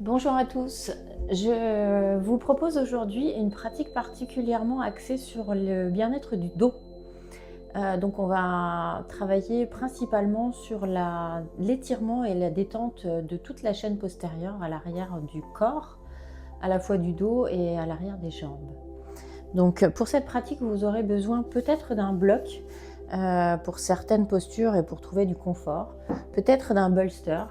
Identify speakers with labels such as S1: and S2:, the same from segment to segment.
S1: Bonjour à tous, je vous propose aujourd'hui une pratique particulièrement axée sur le bien-être du dos. Donc on va travailler principalement sur l'étirement et la détente de toute la chaîne postérieure à l'arrière du corps, à la fois du dos et à l'arrière des jambes. Donc pour cette pratique, vous aurez besoin peut-être d'un bloc pour certaines postures et pour trouver du confort, peut-être d'un bolster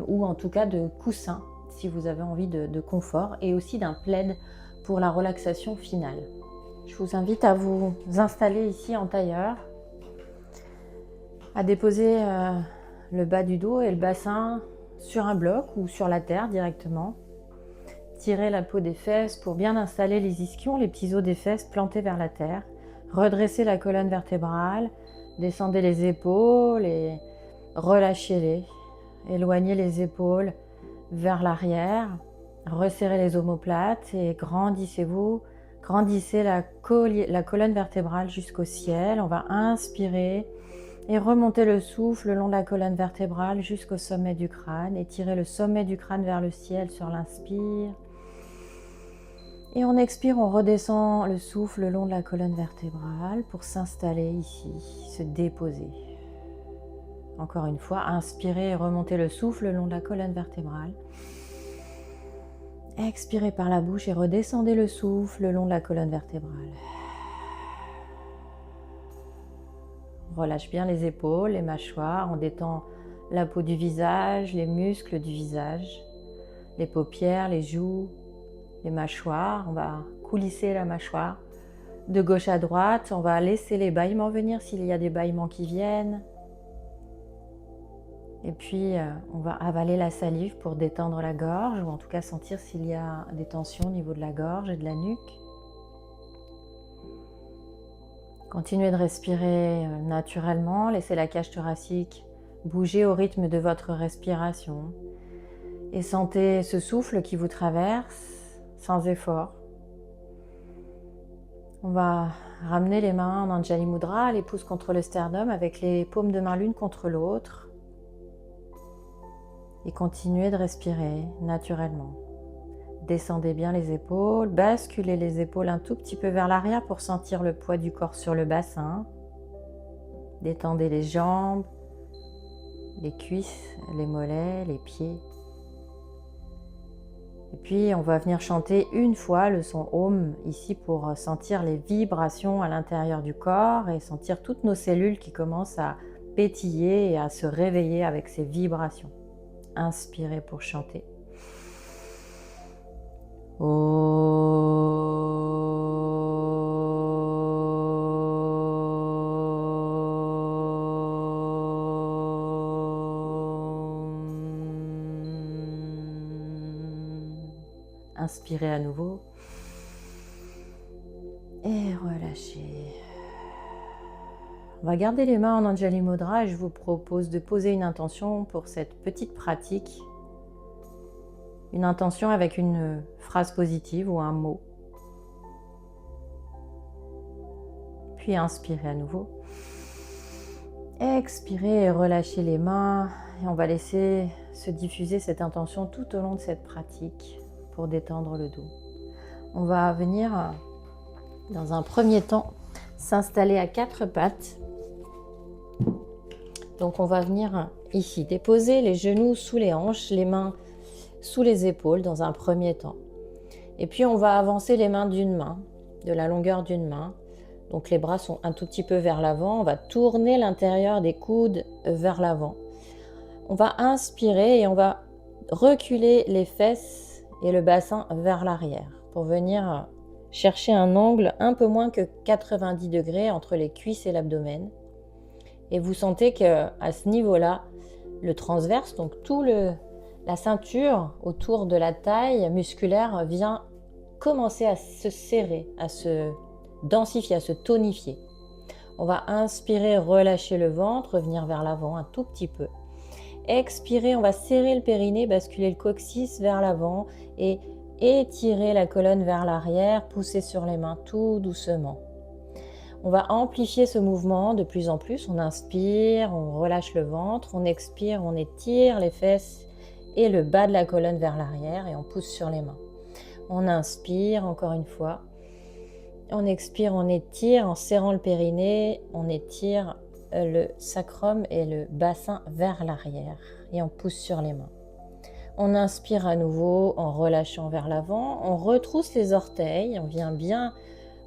S1: ou en tout cas de coussins si vous avez envie de confort, et aussi d'un plaid pour la relaxation finale. Je vous invite à vous installer ici en tailleur, à déposer le bas du dos et le bassin sur un bloc ou sur la terre directement. Tirez la peau des fesses pour bien installer les ischions, les petits os des fesses plantés vers la terre. Redressez la colonne vertébrale, descendez les épaules et relâchez-les. Éloignez les épaules vers l'arrière, resserrez les omoplates et grandissez-vous. Grandissez la colonne vertébrale jusqu'au ciel. On va inspirer et remonter le souffle le long de la colonne vertébrale jusqu'au sommet du crâne. Étirez le sommet du crâne vers le ciel sur l'inspire. Et on expire, on redescend le souffle le long de la colonne vertébrale pour s'installer ici, se déposer. Encore une fois, inspirez et remontez le souffle le long de la colonne vertébrale. Expirez par la bouche et redescendez le souffle le long de la colonne vertébrale. On relâche bien les épaules, les mâchoires, on détend la peau du visage, les muscles du visage, les paupières, les joues, les mâchoires. On va coulisser la mâchoire de gauche à droite. On va laisser les bâillements venir s'il y a des bâillements qui viennent. Et puis, on va avaler la salive pour détendre la gorge, ou en tout cas sentir s'il y a des tensions au niveau de la gorge et de la nuque. Continuez de respirer naturellement, laissez la cage thoracique bouger au rythme de votre respiration. Et sentez ce souffle qui vous traverse sans effort. On va ramener les mains en Anjali Mudra, les pouces contre le sternum avec les paumes de main l'une contre l'autre. Et continuez de respirer naturellement. Descendez bien les épaules, basculez les épaules un tout petit peu vers l'arrière pour sentir le poids du corps sur le bassin. Détendez les jambes, les cuisses, les mollets, les pieds. Et puis on va venir chanter une fois le son Om ici pour sentir les vibrations à l'intérieur du corps et sentir toutes nos cellules qui commencent à pétiller et à se réveiller avec ces vibrations. Inspirez pour chanter. Inspirez à nouveau et relâchez. On va garder les mains en Anjali Mudra et je vous propose de poser une intention pour cette petite pratique. Une intention avec une phrase positive ou un mot. Puis inspirez à nouveau. Expirez et relâchez les mains. Et on va laisser se diffuser cette intention tout au long de cette pratique pour détendre le dos. On va venir, dans un premier temps, s'installer à quatre pattes. Donc on va venir ici déposer les genoux sous les hanches, les mains sous les épaules dans un premier temps. Et puis on va avancer les mains d'une main, de la longueur d'une main. Donc les bras sont un tout petit peu vers l'avant. On va tourner l'intérieur des coudes vers l'avant. On va inspirer et on va reculer les fesses et le bassin vers l'arrière pour venir chercher un angle un peu moins que 90 degrés entre les cuisses et l'abdomen. Et vous sentez qu'à ce niveau-là, le transverse, donc la ceinture autour de la taille musculaire vient commencer à se serrer, à se densifier, à se tonifier. On va inspirer, relâcher le ventre, revenir vers l'avant un tout petit peu. Expirer, on va serrer le périnée, basculer le coccyx vers l'avant et étirer la colonne vers l'arrière, pousser sur les mains tout doucement. On va amplifier ce mouvement de plus en plus. On inspire, on relâche le ventre, on expire, on étire les fesses et le bas de la colonne vers l'arrière et on pousse sur les mains. On inspire encore une fois. On expire, on étire en serrant le périnée, on étire le sacrum et le bassin vers l'arrière et on pousse sur les mains. On inspire à nouveau en relâchant vers l'avant, on retrousse les orteils, on vient bien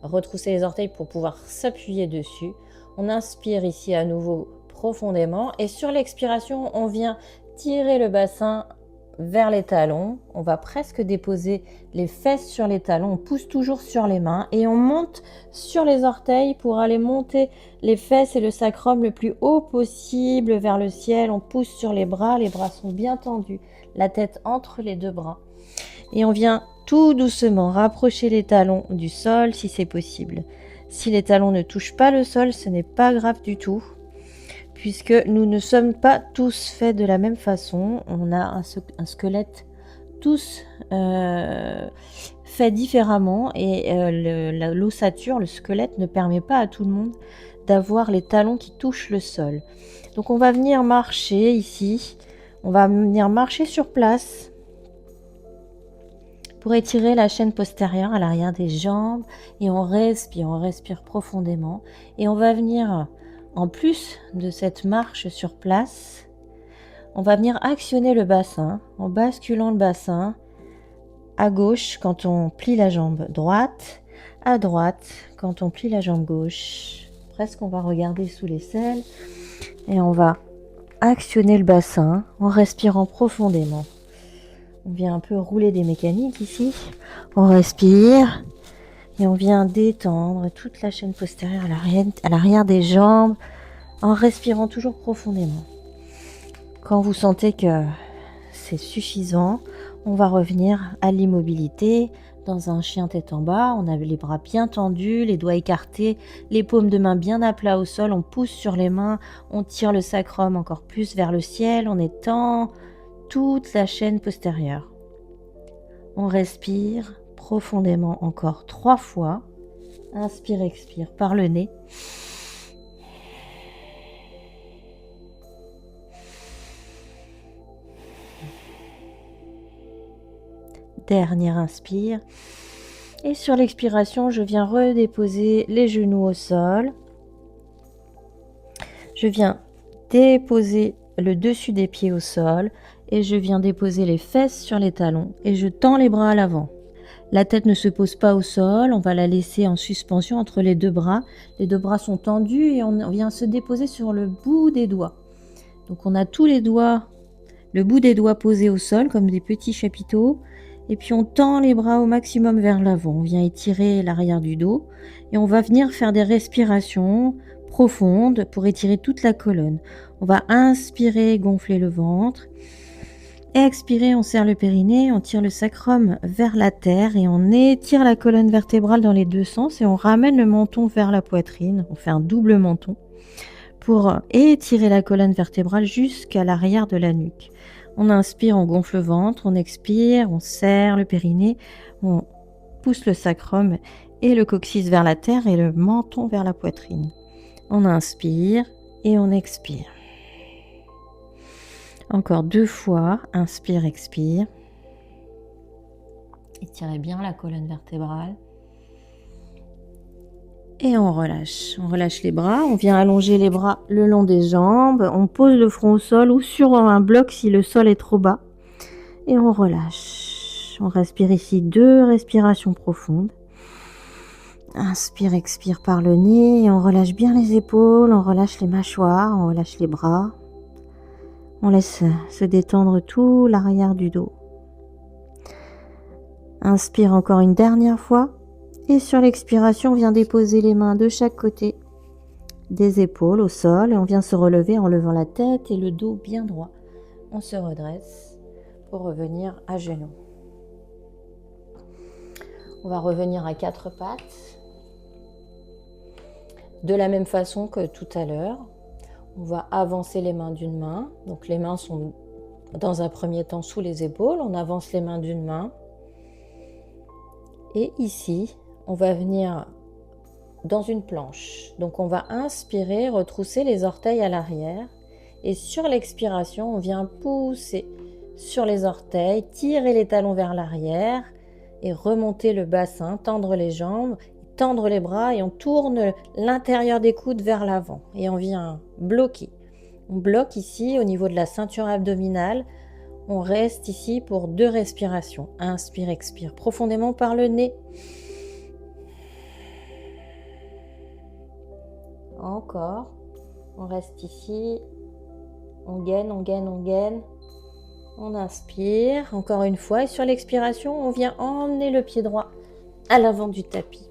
S1: retrousser les orteils pour pouvoir s'appuyer dessus. On inspire ici à nouveau profondément et sur l'expiration, on vient tirer le bassin vers les talons. On va presque déposer les fesses sur les talons. On pousse toujours sur les mains et on monte sur les orteils pour aller monter les fesses et le sacrum le plus haut possible vers le ciel. On pousse sur les bras sont bien tendus, la tête entre les deux bras. Et on vient tout doucement rapprocher les talons du sol si c'est possible. Si les talons ne touchent pas le sol, ce n'est pas grave du tout, puisque nous ne sommes pas tous faits de la même façon. On a un squelette tous fait différemment et l'ossature, le squelette ne permet pas à tout le monde d'avoir les talons qui touchent le sol. Donc on va venir marcher ici, on va venir marcher sur place pour étirer la chaîne postérieure à l'arrière des jambes et on respire profondément et on va venir, en plus de cette marche sur place, on va venir actionner le bassin en basculant le bassin à gauche quand on plie la jambe droite, à droite quand on plie la jambe gauche. Presque on va regarder sous l'aisselle et on va actionner le bassin en respirant profondément. On vient un peu rouler des mécaniques ici. On respire et on vient détendre toute la chaîne postérieure à l'arrière des jambes en respirant toujours profondément. Quand vous sentez que c'est suffisant, on va revenir à l'immobilité dans un chien tête en bas. On a les bras bien tendus, les doigts écartés, les paumes de main bien à plat au sol. On pousse sur les mains, on tire le sacrum encore plus vers le ciel, on étend toute la chaîne postérieure. On respire profondément encore 3 fois. Inspire, expire par le nez. Dernière inspire. Et sur l'expiration, je viens redéposer les genoux au sol. Je viens déposer le dessus des pieds au sol et je viens déposer les fesses sur les talons et je tends les bras à l'avant. La tête ne se pose pas au sol, on va la laisser en suspension entre les deux bras. Les deux bras sont tendus et on vient se déposer sur le bout des doigts. Donc on a tous les doigts, le bout des doigts posés au sol comme des petits chapiteaux. Et puis on tend les bras au maximum vers l'avant. On vient étirer l'arrière du dos et on va venir faire des respirations profondes pour étirer toute la colonne. On va inspirer, gonfler le ventre. Expirer, on serre le périnée, on tire le sacrum vers la terre et on étire la colonne vertébrale dans les deux sens et on ramène le menton vers la poitrine. On fait un double menton pour étirer la colonne vertébrale jusqu'à l'arrière de la nuque. On inspire, on gonfle le ventre, on expire, on serre le périnée, on pousse le sacrum et le coccyx vers la terre et le menton vers la poitrine. On inspire et on expire. Encore 2 fois, inspire, expire. Étirez bien la colonne vertébrale. Et on relâche les bras, on vient allonger les bras le long des jambes, on pose le front au sol ou sur un bloc si le sol est trop bas. Et on relâche. On respire ici 2 respirations profondes. Inspire, expire par le nez et on relâche bien les épaules, on relâche les mâchoires, on relâche les bras. On laisse se détendre tout l'arrière du dos. Inspire encore une dernière fois. Et sur l'expiration, on vient déposer les mains de chaque côté des épaules au sol et on vient se relever en levant la tête et le dos bien droit. On se redresse pour revenir à genoux. On va revenir à 4 pattes. De la même façon que tout à l'heure, on va avancer les mains d'une main. Donc les mains sont dans un premier temps sous les épaules. On avance les mains d'une main. Et ici, on va venir dans une planche. Donc on va inspirer, retrousser les orteils à l'arrière. Et sur l'expiration, on vient pousser sur les orteils, tirez les talons vers l'arrière et remontez le bassin, tendre les jambes, tendre les bras et on tourne l'intérieur des coudes vers l'avant et on vient bloquer. On bloque ici au niveau de la ceinture abdominale. On reste ici pour 2 respirations. Inspire, expire profondément par le nez. Encore. On reste ici. On gaine, on gaine, on gaine. On inspire. Encore une fois. Et sur l'expiration, on vient emmener le pied droit à l'avant du tapis.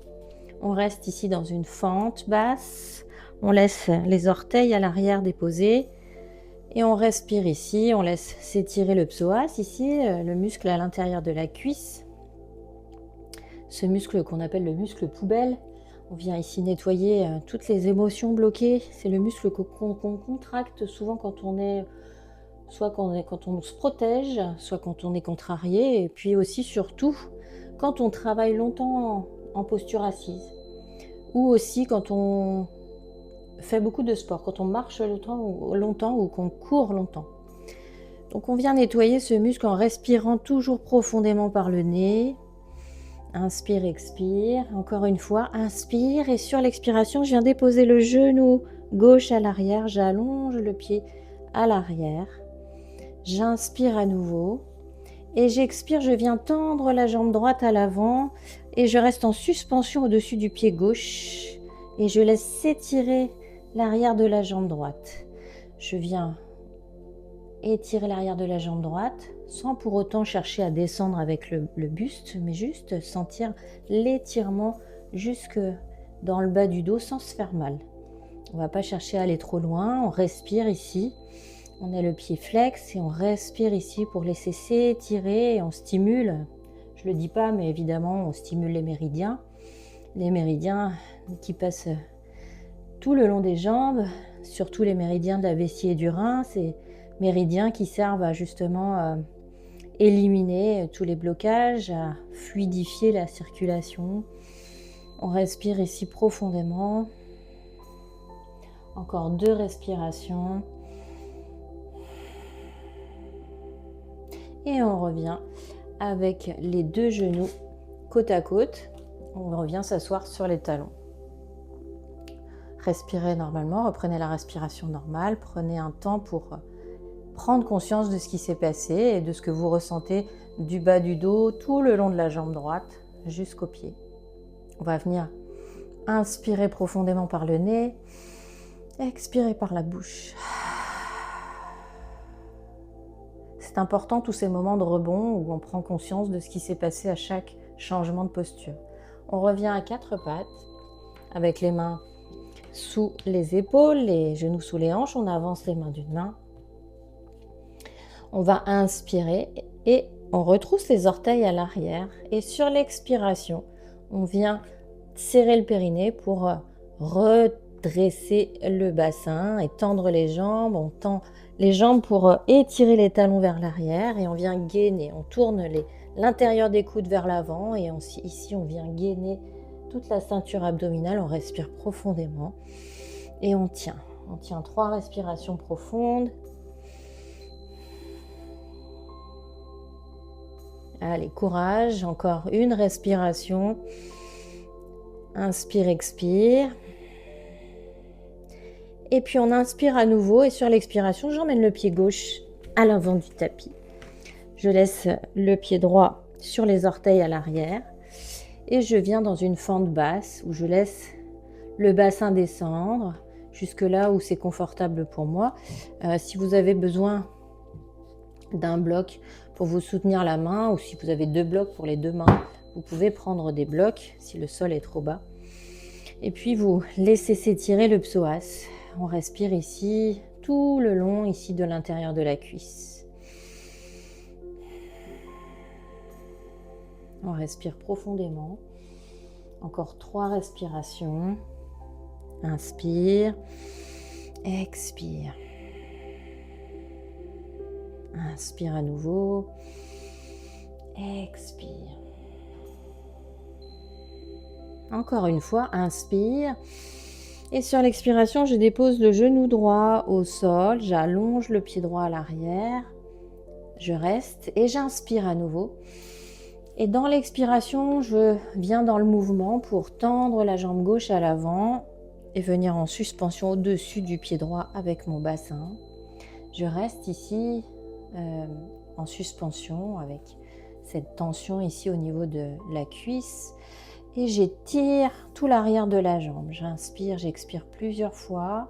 S1: On reste ici dans une fente basse. On laisse les orteils à l'arrière déposés. Et on respire ici, on laisse s'étirer le psoas, ici, le muscle à l'intérieur de la cuisse. Ce muscle qu'on appelle le muscle poubelle. On vient ici nettoyer toutes les émotions bloquées. C'est le muscle qu'on contracte souvent quand on est, soit quand on se protège, soit quand on est contrarié. Et puis aussi, surtout, quand on travaille longtemps en posture assise. Ou aussi quand on fait beaucoup de sport, quand on marche longtemps ou qu'on court longtemps. Donc on vient nettoyer ce muscle en respirant toujours profondément par le nez. Inspire, expire. Encore une fois, inspire et sur l'expiration, je viens déposer le genou gauche à l'arrière. J'allonge le pied à l'arrière. J'inspire à nouveau. Et j'expire, je viens tendre la jambe droite à l'avant et je reste en suspension au-dessus du pied gauche. Et je laisse s'étirer l'arrière de la jambe droite. Je viens étirer l'arrière de la jambe droite sans pour autant chercher à descendre avec le buste, mais juste sentir l'étirement jusque dans le bas du dos sans se faire mal. On ne va pas chercher à aller trop loin, on respire ici. On a le pied flex et on respire ici pour laisser s'étirer et on stimule. Je ne le dis pas, mais évidemment, on stimule les méridiens. Les méridiens qui passent tout le long des jambes, surtout les méridiens de la vessie et du rein, ces méridiens qui servent à justement éliminer tous les blocages, à fluidifier la circulation. On respire ici profondément. Encore 2 respirations. Et on revient avec les 2 genoux côte à côte. On revient s'asseoir sur les talons. Respirez normalement, reprenez la respiration normale, prenez un temps pour prendre conscience de ce qui s'est passé et de ce que vous ressentez du bas du dos tout le long de la jambe droite jusqu'au pied. On va venir inspirer profondément par le nez, expirer par la bouche. C'est important tous ces moments de rebond où on prend conscience de ce qui s'est passé à chaque changement de posture. On revient à 4 pattes avec les mains sous les épaules, les genoux sous les hanches, on avance les mains d'une main. On va inspirer et on retrousse les orteils à l'arrière. Et sur l'expiration, on vient serrer le périnée pour redresser le bassin et tendre les jambes. On tend les jambes pour étirer les talons vers l'arrière et on vient gainer. On tourne l'intérieur des coudes vers l'avant et ici on vient gainer toute la ceinture abdominale, on respire profondément et on tient. On tient 3 respirations profondes. Allez, courage, encore une respiration. Inspire, expire. Et puis on inspire à nouveau et sur l'expiration, j'emmène le pied gauche à l'avant du tapis. Je laisse le pied droit sur les orteils à l'arrière. Et je viens dans une fente basse où je laisse le bassin descendre jusque là où c'est confortable pour moi. Si vous avez besoin d'un bloc pour vous soutenir la main ou si vous avez 2 blocs pour les 2 mains, vous pouvez prendre des blocs si le sol est trop bas. Et puis vous laissez s'étirer le psoas. On respire ici tout le long ici de l'intérieur de la cuisse. On respire profondément. Encore 3 respirations. Inspire. Expire. Inspire à nouveau. Expire. Encore une fois, inspire. Et sur l'expiration, je dépose le genou droit au sol. J'allonge le pied droit à l'arrière. Je reste et j'inspire à nouveau. Et dans l'expiration, je viens dans le mouvement pour tendre la jambe gauche à l'avant et venir en suspension au-dessus du pied droit avec mon bassin. Je reste ici en suspension avec cette tension ici au niveau de la cuisse et j'étire tout l'arrière de la jambe. J'inspire, j'expire plusieurs fois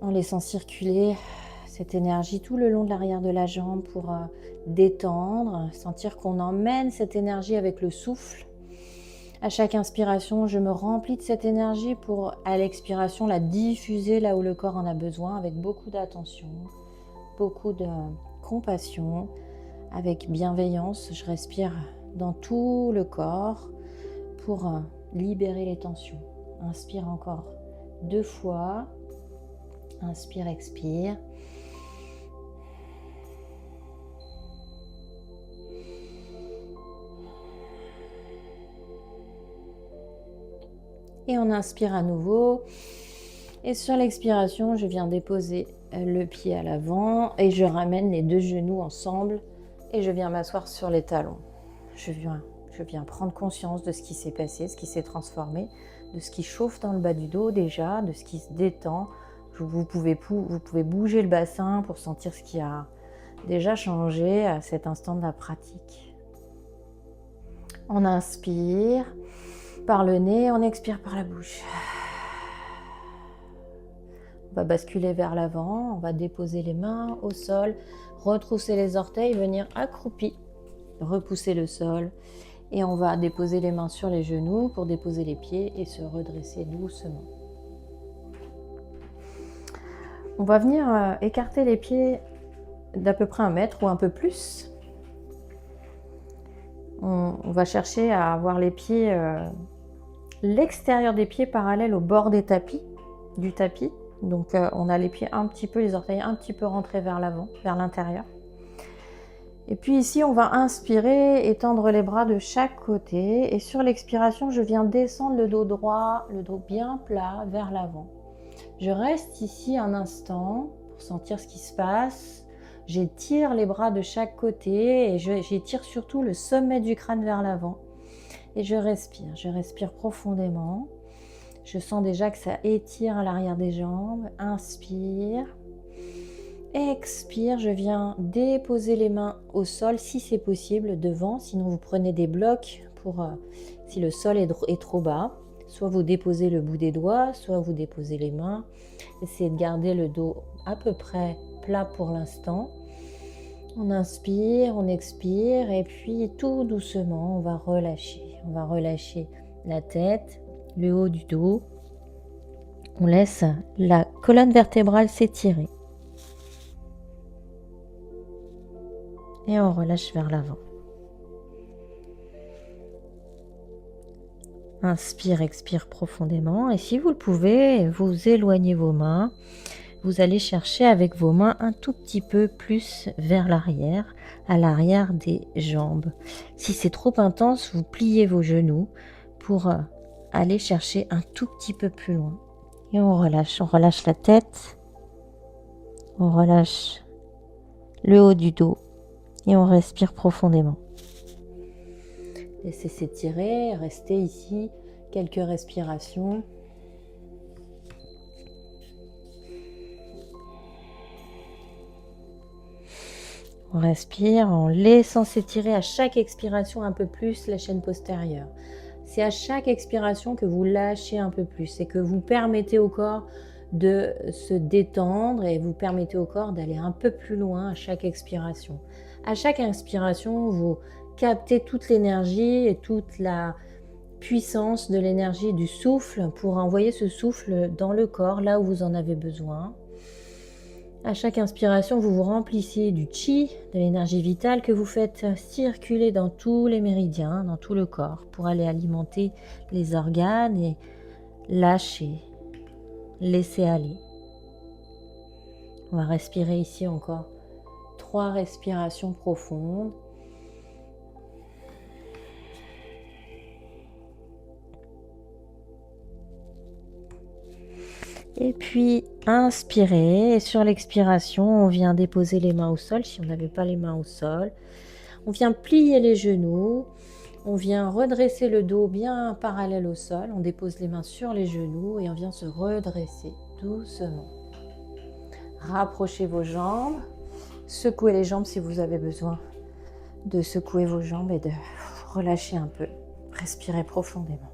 S1: en laissant circuler cette énergie tout le long de l'arrière de la jambe pour détendre, sentir qu'on emmène cette énergie avec le souffle. À chaque inspiration, je me remplis de cette énergie pour, à l'expiration, la diffuser là où le corps en a besoin, avec beaucoup d'attention, beaucoup de compassion, avec bienveillance. Je respire dans tout le corps pour libérer les tensions. Inspire encore 2 fois. Inspire, expire. Et on inspire à nouveau. Et sur l'expiration, je viens déposer le pied à l'avant et je ramène les 2 genoux ensemble et je viens m'asseoir sur les talons. Je viens prendre conscience de ce qui s'est passé, ce qui s'est transformé, de ce qui chauffe dans le bas du dos déjà, de ce qui se détend. Vous pouvez bouger le bassin pour sentir ce qui a déjà changé à cet instant de la pratique. On inspire par le nez, on expire par la bouche. On va basculer vers l'avant, on va déposer les mains au sol, retrousser les orteils, venir accroupi, repousser le sol et on va déposer les mains sur les genoux pour déposer les pieds et se redresser doucement. On va venir écarter les pieds d'à peu près 1 mètre ou un peu plus. On va chercher à avoir les pieds, l'extérieur des pieds parallèle au bord du tapis. Donc on a les pieds un petit peu, les orteils un petit peu rentrés vers l'avant, vers l'intérieur. Et puis ici, on va inspirer, étendre les bras de chaque côté. Et sur l'expiration, je viens descendre le dos droit, le dos bien plat vers l'avant. Je reste ici un instant pour sentir ce qui se passe. J'étire les bras de chaque côté et j'étire surtout le sommet du crâne vers l'avant. Et je respire profondément. Je sens déjà que ça étire à l'arrière des jambes. Inspire. Expire, je viens déposer les mains au sol si c'est possible devant. Sinon, vous prenez des blocs pour si le sol est trop bas. Soit vous déposez le bout des doigts, soit vous déposez les mains. Essayez de garder le dos à peu près plat pour l'instant. On inspire, on expire et puis tout doucement, on va relâcher. On va relâcher la tête, le haut du dos. On laisse la colonne vertébrale s'étirer. Et on relâche vers l'avant. Inspire, expire profondément. Et si vous le pouvez, vous éloignez vos mains. Vous allez chercher avec vos mains un tout petit peu plus vers l'arrière, à l'arrière des jambes. Si c'est trop intense, vous pliez vos genoux pour aller chercher un tout petit peu plus loin. Et on relâche la tête, on relâche le haut du dos et on respire profondément. Laissez s'étirer, restez ici quelques respirations. On respire en laissant s'étirer à chaque expiration un peu plus la chaîne postérieure. C'est à chaque expiration que vous lâchez un peu plus et que vous permettez au corps de se détendre et vous permettez au corps d'aller un peu plus loin à chaque expiration. À chaque inspiration, vous captez toute l'énergie et toute la puissance de l'énergie du souffle pour envoyer ce souffle dans le corps, là où vous en avez besoin. À chaque inspiration, vous vous remplissez du chi, de l'énergie vitale que vous faites circuler dans tous les méridiens, dans tout le corps, pour aller alimenter les organes et lâcher, laisser aller. On va respirer ici encore 3 respirations profondes. Et puis, inspirez. Et sur l'expiration, on vient déposer les mains au sol, si on n'avait pas les mains au sol. On vient plier les genoux. On vient redresser le dos bien parallèle au sol. On dépose les mains sur les genoux et on vient se redresser doucement. Rapprochez vos jambes. Secouez les jambes si vous avez besoin de secouer vos jambes et de relâcher un peu. Respirez profondément.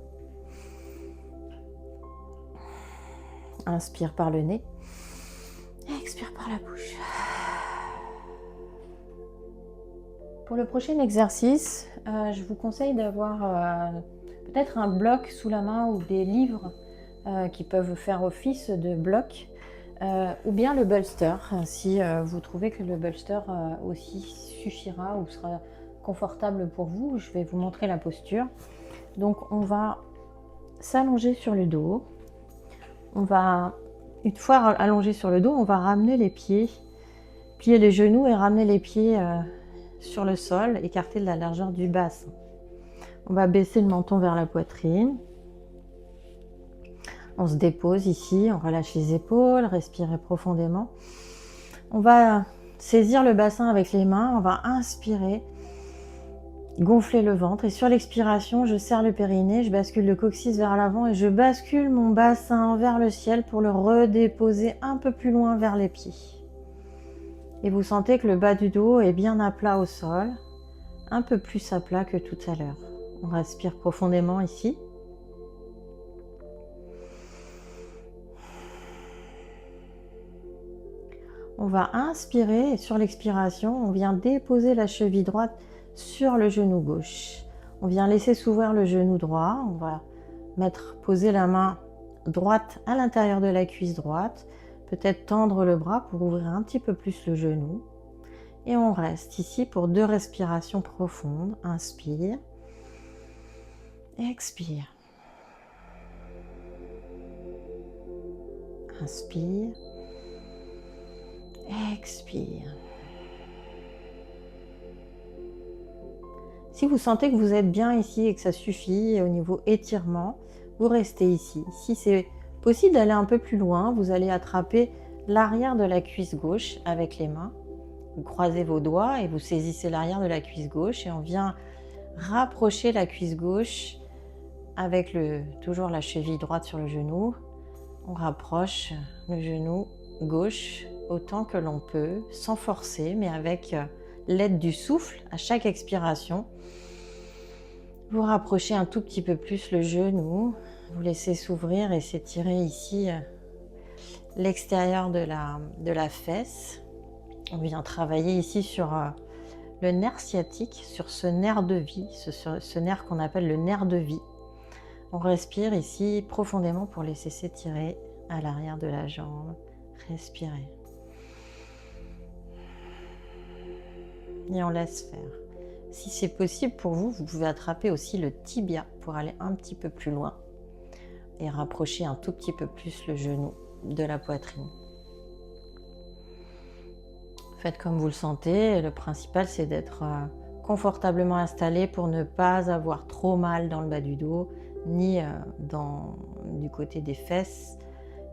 S1: Inspire par le nez. Expire par la bouche. Pour le prochain exercice, je vous conseille d'avoir peut-être un bloc sous la main ou des livres qui peuvent faire office de bloc, ou bien le bolster, si vous trouvez que le bolster aussi suffira ou sera confortable pour vous. Je vais vous montrer la posture. Donc on va s'allonger sur le dos. Une fois allongé sur le dos, on va ramener les pieds, plier les genoux et ramener les pieds sur le sol, écarter de la largeur du bassin. On va baisser le menton vers la poitrine. On se dépose ici, on relâche les épaules, respirez profondément. On va saisir le bassin avec les mains, on va inspirer, gonfler le ventre et sur l'expiration, je serre le périnée, je bascule le coccyx vers l'avant et je bascule mon bassin vers le ciel pour le redéposer un peu plus loin vers les pieds. Et vous sentez que le bas du dos est bien à plat au sol, un peu plus à plat que tout à l'heure. On respire profondément ici. On va inspirer et sur l'expiration, on vient déposer la cheville droite sur le genou gauche. On vient laisser s'ouvrir le genou droit. On va poser la main droite à l'intérieur de la cuisse droite. Peut-être tendre le bras pour ouvrir un petit peu plus le genou. Et on reste ici pour 2 respirations profondes. Inspire. Expire. Inspire. Expire. Si vous sentez que vous êtes bien ici et que ça suffit au niveau étirement, vous restez ici. Si c'est possible d'aller un peu plus loin, vous allez attraper l'arrière de la cuisse gauche avec les mains. Vous croisez vos doigts et vous saisissez l'arrière de la cuisse gauche et on vient rapprocher la cuisse gauche avec toujours la cheville droite sur le genou. On rapproche le genou gauche autant que l'on peut, sans forcer, mais avec l'aide du souffle à chaque expiration. Vous rapprochez un tout petit peu plus le genou, vous laissez s'ouvrir et s'étirer ici l'extérieur de la fesse. On vient travailler ici sur le nerf sciatique, sur ce nerf de vie, ce nerf qu'on appelle le nerf de vie. On respire ici profondément pour laisser s'étirer à l'arrière de la jambe. Respirez. Et on laisse faire. Si c'est possible pour vous, vous pouvez attraper aussi le tibia pour aller un petit peu plus loin et rapprocher un tout petit peu plus le genou de la poitrine. Faites comme vous le sentez. Le principal, c'est d'être confortablement installé pour ne pas avoir trop mal dans le bas du dos, ni du côté des fesses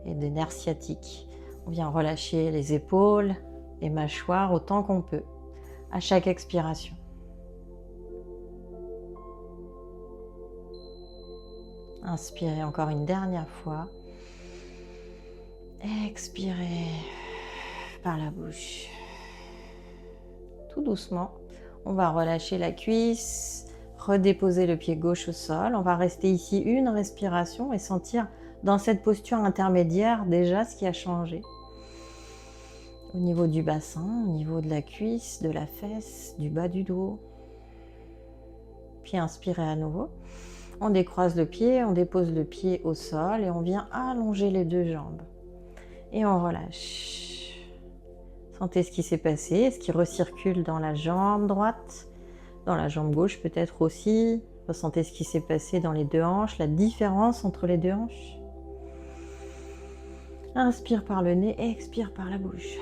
S1: et des nerfs sciatiques. On vient relâcher les épaules et mâchoires autant qu'on peut à chaque expiration. Inspirez encore une dernière fois. Expirez par la bouche. Tout doucement, on va relâcher la cuisse, redéposer le pied gauche au sol. On va rester ici une respiration et sentir dans cette posture intermédiaire déjà ce qui a changé. Au niveau du bassin, au niveau de la cuisse, de la fesse, du bas du dos. Puis inspirez à nouveau. On décroise le pied, on dépose le pied au sol et on vient allonger les 2 jambes. Et on relâche. Sentez ce qui s'est passé, ce qui recircule dans la jambe droite, dans la jambe gauche peut-être aussi. Ressentez ce qui s'est passé dans les 2 hanches, la différence entre les 2 hanches. Inspire par le nez, expire par la bouche.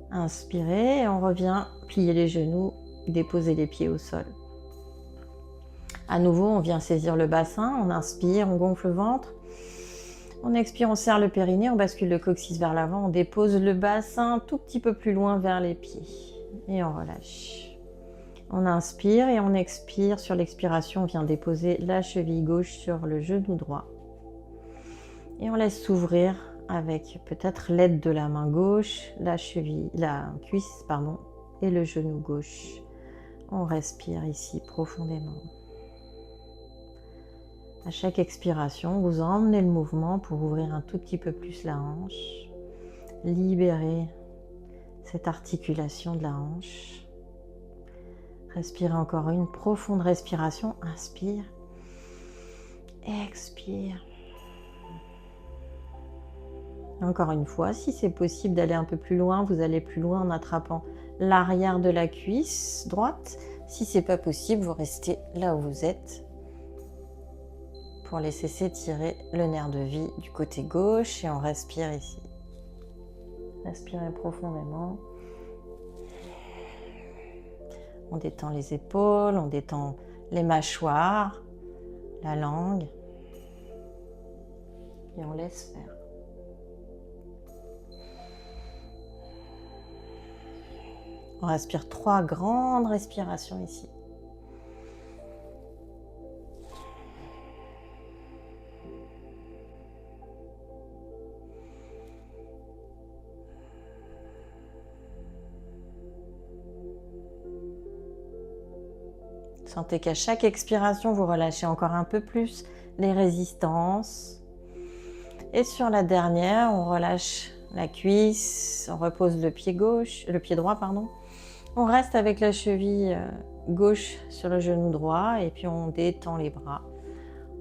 S1: Inspirez et on revient plier les genoux, déposer les pieds au sol. À nouveau, on vient saisir le bassin, on inspire, on gonfle le ventre. On expire, on serre le périnée, on bascule le coccyx vers l'avant, on dépose le bassin un tout petit peu plus loin vers les pieds. Et on relâche. On inspire et on expire. Sur l'expiration, on vient déposer la cheville gauche sur le genou droit. Et on laisse s'ouvrir avec peut-être l'aide de la main gauche, la cuisse, et le genou gauche. On respire ici profondément. À chaque expiration, vous emmenez le mouvement pour ouvrir un tout petit peu plus la hanche. Libérez cette articulation de la hanche. Respirez encore une profonde respiration. Inspire. Expire. Encore une fois, si c'est possible d'aller un peu plus loin, vous allez plus loin en attrapant l'arrière de la cuisse droite. Si c'est pas possible, vous restez là où vous êtes pour laisser s'étirer le nerf de vie du côté gauche et on respire ici. Respirez profondément. On détend les épaules, on détend les mâchoires, la langue et on laisse faire. On respire 3 grandes respirations ici. Sentez qu'à chaque expiration, vous relâchez encore un peu plus les résistances. Et sur la dernière, on relâche la cuisse, on repose le pied droit. On reste avec la cheville gauche sur le genou droit et puis on détend les bras.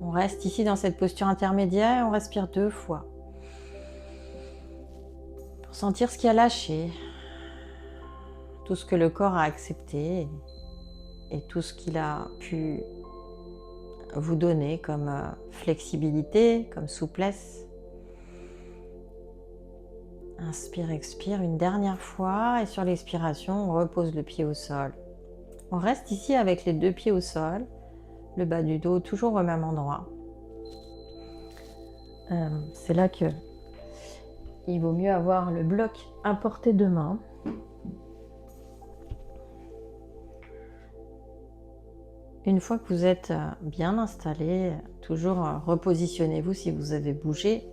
S1: On reste ici dans cette posture intermédiaire et on respire 2 fois. Pour sentir ce qui a lâché, tout ce que le corps a accepté et tout ce qu'il a pu vous donner comme flexibilité, comme souplesse. Inspire, expire une dernière fois et sur l'expiration, on repose le pied au sol. On reste ici avec les 2 pieds au sol, le bas du dos toujours au même endroit. C'est là que il vaut mieux avoir le bloc à portée de main. Une fois que vous êtes bien installé, toujours repositionnez-vous si vous avez bougé.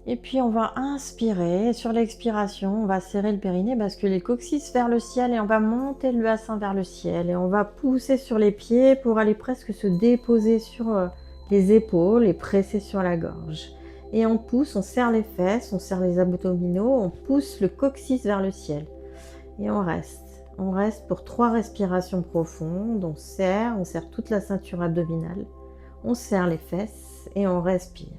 S1: Et puis on va inspirer. Sur l'expiration, on va serrer le périnée, basculer le coccyx vers le ciel et on va monter le bassin vers le ciel. Et on va pousser sur les pieds pour aller presque se déposer sur les épaules et presser sur la gorge. Et on pousse, on serre les fesses, on serre les abdominaux, on pousse le coccyx vers le ciel. Et on reste. On reste pour 3 respirations profondes. On serre toute la ceinture abdominale. On serre les fesses et on respire.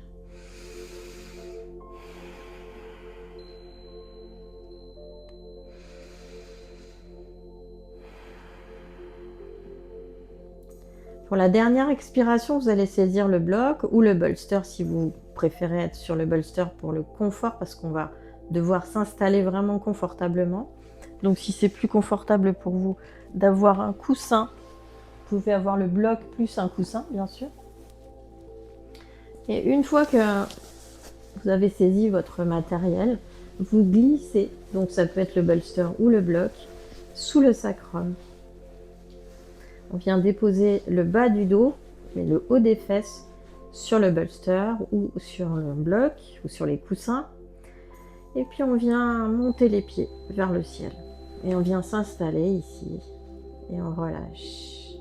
S1: Pour la dernière expiration, vous allez saisir le bloc ou le bolster si vous préférez être sur le bolster pour le confort parce qu'on va devoir s'installer vraiment confortablement. Donc si c'est plus confortable pour vous d'avoir un coussin, vous pouvez avoir le bloc plus un coussin bien sûr. Et une fois que vous avez saisi votre matériel, vous glissez, donc ça peut être le bolster ou le bloc, sous le sacrum. On vient déposer le bas du dos, mais le haut des fesses sur le bolster ou sur le bloc ou sur les coussins. Et puis on vient monter les pieds vers le ciel. Et on vient s'installer ici et on relâche.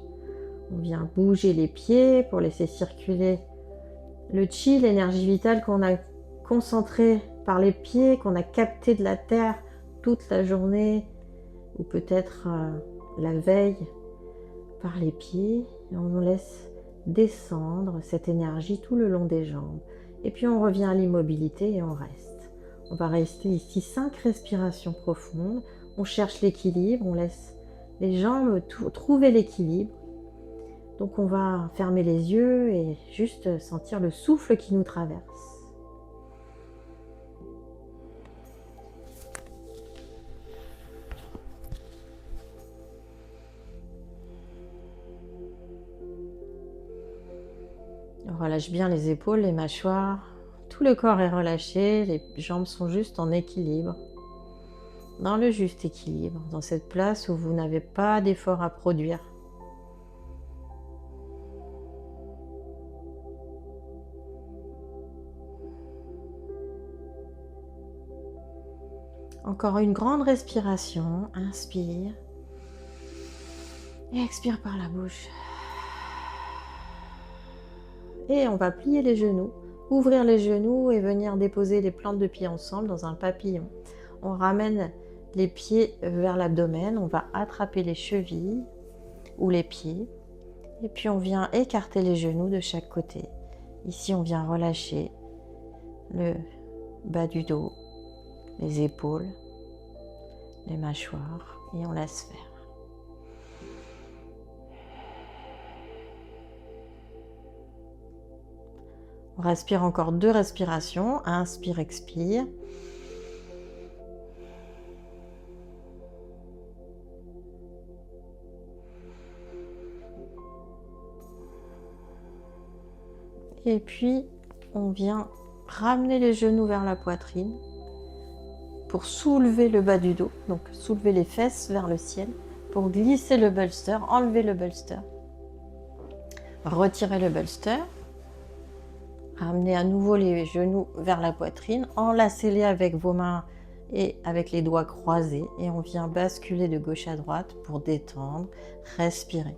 S1: On vient bouger les pieds pour laisser circuler le chi, l'énergie vitale qu'on a concentrée par les pieds, qu'on a capté de la terre toute la journée ou peut-être la veille par les pieds. Et on laisse descendre cette énergie tout le long des jambes. Et puis on revient à l'immobilité et on reste. On va rester ici 5 respirations profondes. On cherche l'équilibre, on laisse les jambes trouver l'équilibre. Donc on va fermer les yeux et juste sentir le souffle qui nous traverse. relâche bien les épaules, les mâchoires. Tout le corps est relâché, les jambes sont juste en équilibre. Dans le juste équilibre, dans cette place où vous n'avez pas d'effort à produire. Encore une grande respiration, inspire et expire par la bouche. Et on va plier les genoux, ouvrir les genoux et venir déposer les plantes de pied ensemble dans un papillon. On ramène les pieds vers l'abdomen, on va attraper les chevilles ou les pieds et puis on vient écarter les genoux de chaque côté. Ici, on vient relâcher le bas du dos, les épaules, les mâchoires et on laisse faire. On respire encore 2 respirations. Inspire, expire. Et puis, on vient ramener les genoux vers la poitrine pour soulever le bas du dos. Donc, soulever les fesses vers le ciel pour glisser le bolster, enlever le bolster. Retirer le bolster. Ramenez à nouveau les genoux vers la poitrine, enlacez-les avec vos mains et avec les doigts croisés et on vient basculer de gauche à droite pour détendre, respirer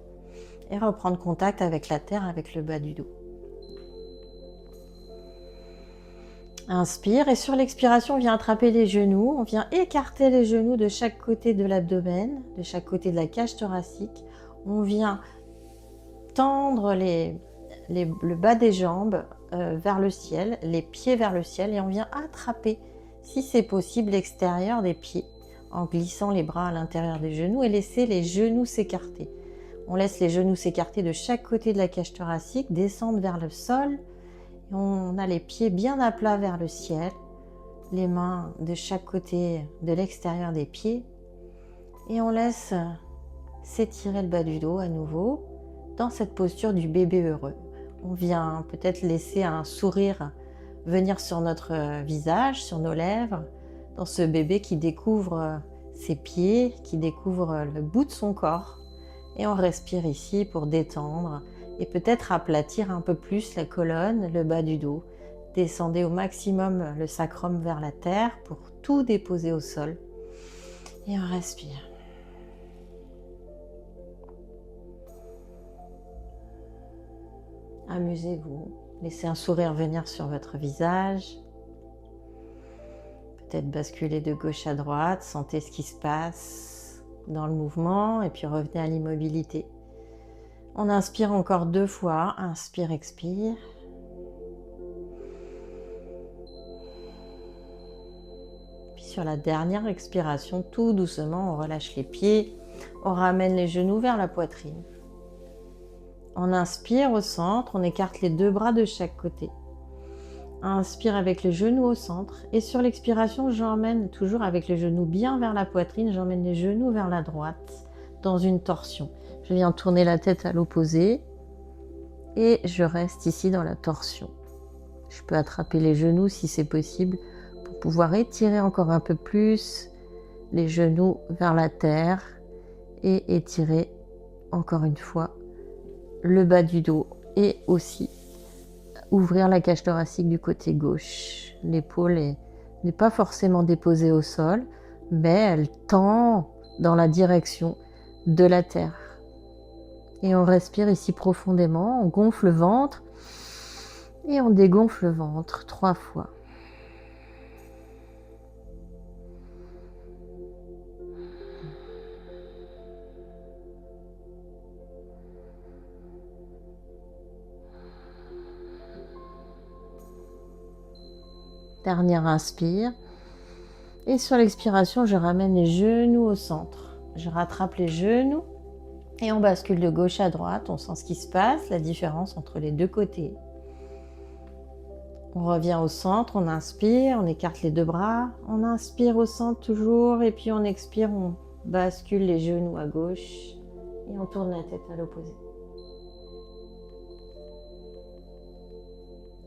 S1: et reprendre contact avec la terre, avec le bas du dos. Inspire et sur l'expiration, on vient attraper les genoux, on vient écarter les genoux de chaque côté de l'abdomen, de chaque côté de la cage thoracique. On vient tendre le bas des jambes vers le ciel, les pieds vers le ciel et on vient attraper, si c'est possible, l'extérieur des pieds en glissant les bras à l'intérieur des genoux et laisser les genoux s'écarter. On laisse les genoux s'écarter de chaque côté de la cage thoracique, descendre vers le sol. Et on a les pieds bien à plat vers le ciel, les mains de chaque côté de l'extérieur des pieds et on laisse s'étirer le bas du dos à nouveau dans cette posture du bébé heureux. On vient peut-être laisser un sourire venir sur notre visage, sur nos lèvres, dans ce bébé qui découvre ses pieds, qui découvre le bout de son corps. Et on respire ici pour détendre et peut-être aplatir un peu plus la colonne, le bas du dos. Descendez au maximum le sacrum vers la terre pour tout déposer au sol. Et on respire. Amusez-vous, laissez un sourire venir sur votre visage. Peut-être basculer de gauche à droite, sentez ce qui se passe dans le mouvement et puis revenez à l'immobilité. On inspire encore 2 fois, inspire, expire. Puis sur la dernière expiration, tout doucement, on relâche les pieds, on ramène les genoux vers la poitrine. On inspire au centre, on écarte les 2 bras de chaque côté. Inspire avec les genoux au centre et sur l'expiration, j'emmène toujours avec les genoux bien vers la poitrine, j'emmène les genoux vers la droite dans une torsion. Je viens tourner la tête à l'opposé et je reste ici dans la torsion. Je peux attraper les genoux si c'est possible pour pouvoir étirer encore un peu plus les genoux vers la terre et étirer encore une fois le bas du dos et aussi ouvrir la cage thoracique du côté gauche. L'épaule n'est pas forcément déposée au sol, mais elle tend dans la direction de la terre. Et on respire ici profondément, on gonfle le ventre et on dégonfle le ventre 3 fois. Dernière inspire. Et sur l'expiration, je ramène les genoux au centre. Je rattrape les genoux et on bascule de gauche à droite. On sent ce qui se passe, la différence entre les 2 côtés. On revient au centre, on inspire, on écarte les 2 bras. On inspire au centre toujours et puis on expire, on bascule les genoux à gauche et on tourne la tête à l'opposé.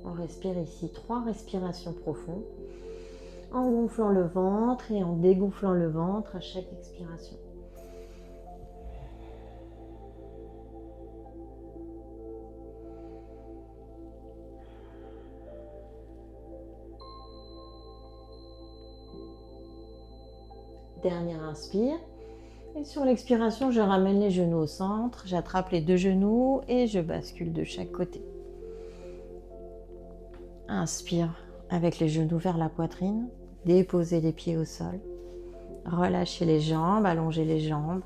S1: On respire ici 3 respirations profondes en gonflant le ventre et en dégonflant le ventre à chaque expiration. Dernier inspire. Et sur l'expiration, je ramène les genoux au centre, j'attrape les 2 genoux et je bascule de chaque côté. Inspire avec les genoux vers la poitrine, déposez les pieds au sol, relâchez les jambes, allongez les jambes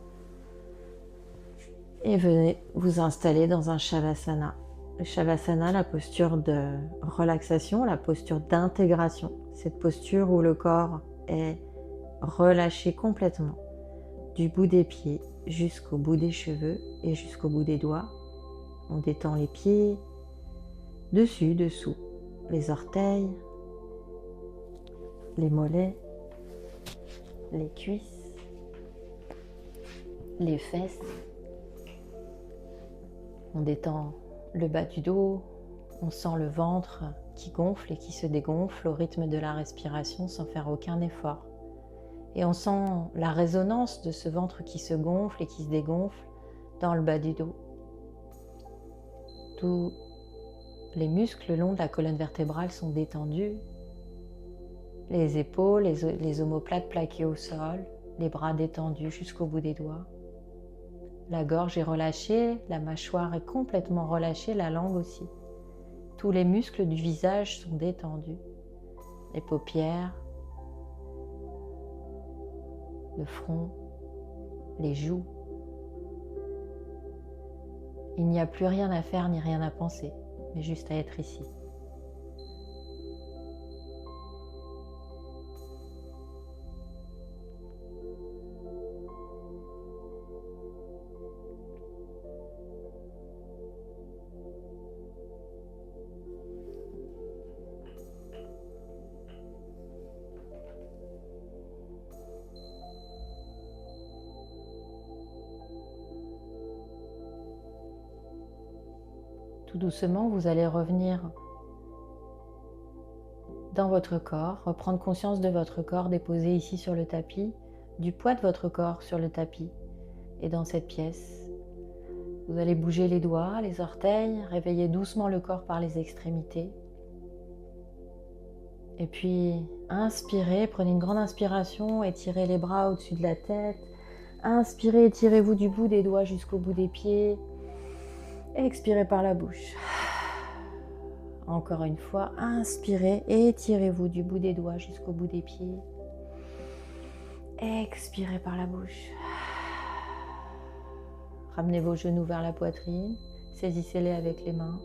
S1: et venez vous installer dans un Shavasana. Le Shavasana, la posture de relaxation, la posture d'intégration, cette posture où le corps est relâché complètement, du bout des pieds jusqu'au bout des cheveux et jusqu'au bout des doigts. On détend les pieds, dessus, dessous, les orteils, les mollets, les cuisses, les fesses. On détend le bas du dos, on sent le ventre qui gonfle et qui se dégonfle au rythme de la respiration sans faire aucun effort. Et on sent la résonance de ce ventre qui se gonfle et qui se dégonfle dans le bas du dos. Tous les muscles le long de la colonne vertébrale sont détendus. Les épaules, les omoplates plaquées au sol, les bras détendus jusqu'au bout des doigts. La gorge est relâchée, la mâchoire est complètement relâchée, la langue aussi. Tous les muscles du visage sont détendus. Les paupières, le front, les joues. Il n'y a plus rien à faire ni rien à penser, mais juste à être ici. Tout doucement, vous allez revenir dans votre corps, reprendre conscience de votre corps déposé ici sur le tapis, du poids de votre corps sur le tapis et dans cette pièce. Vous allez bouger les doigts, les orteils, réveiller doucement le corps par les extrémités. Et puis, inspirez, prenez une grande inspiration, étirez les bras au-dessus de la tête. Inspirez, étirez-vous du bout des doigts jusqu'au bout des pieds. Expirez par la bouche. Encore une fois, inspirez et étirez-vous du bout des doigts jusqu'au bout des pieds. Expirez par la bouche. Ramenez vos genoux vers la poitrine, saisissez-les avec les mains.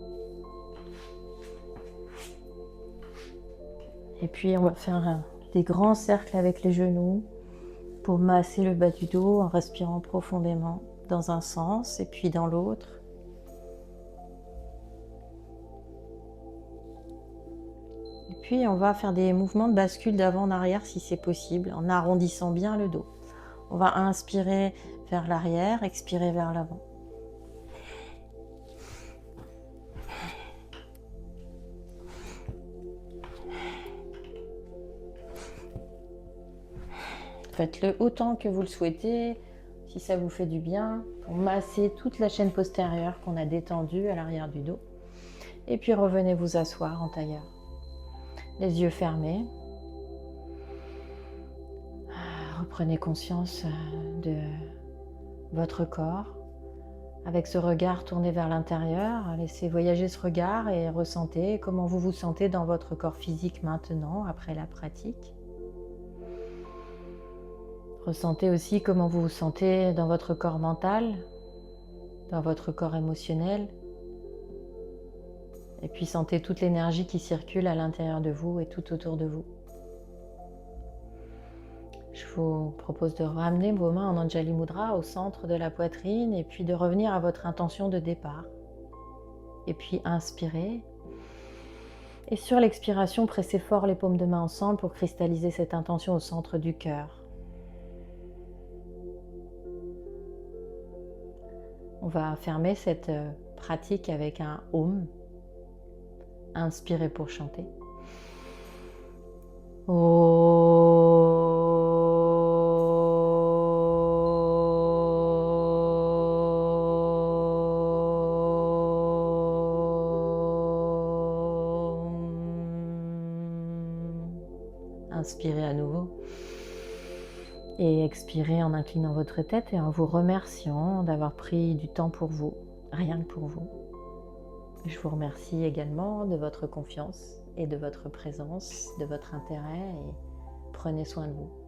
S1: Et puis on va faire des grands cercles avec les genoux pour masser le bas du dos en respirant profondément dans un sens et puis dans l'autre. Et puis on va faire des mouvements de bascule d'avant en arrière si c'est possible, en arrondissant bien le dos. On va inspirer vers l'arrière, expirer vers l'avant. Faites-le autant que vous le souhaitez, si ça vous fait du bien, pour masser toute la chaîne postérieure qu'on a détendue à l'arrière du dos. Et puis revenez vous asseoir en tailleur. Les yeux fermés. Reprenez conscience de votre corps. Avec ce regard tourné vers l'intérieur, laissez voyager ce regard et ressentez comment vous vous sentez dans votre corps physique maintenant, après la pratique. Ressentez aussi comment vous vous sentez dans votre corps mental, dans votre corps émotionnel. Et puis sentez toute l'énergie qui circule à l'intérieur de vous et tout autour de vous. Je vous propose de ramener vos mains en Anjali Mudra au centre de la poitrine et puis de revenir à votre intention de départ. Et puis inspirez. Et sur l'expiration, pressez fort les paumes de main ensemble pour cristalliser cette intention au centre du cœur. On va fermer cette pratique avec un Om. Inspirez pour chanter. Inspirez à nouveau et expirez en inclinant votre tête et en vous remerciant d'avoir pris du temps pour vous, rien que pour vous. Je vous remercie également de votre confiance et de votre présence, de votre intérêt et prenez soin de vous.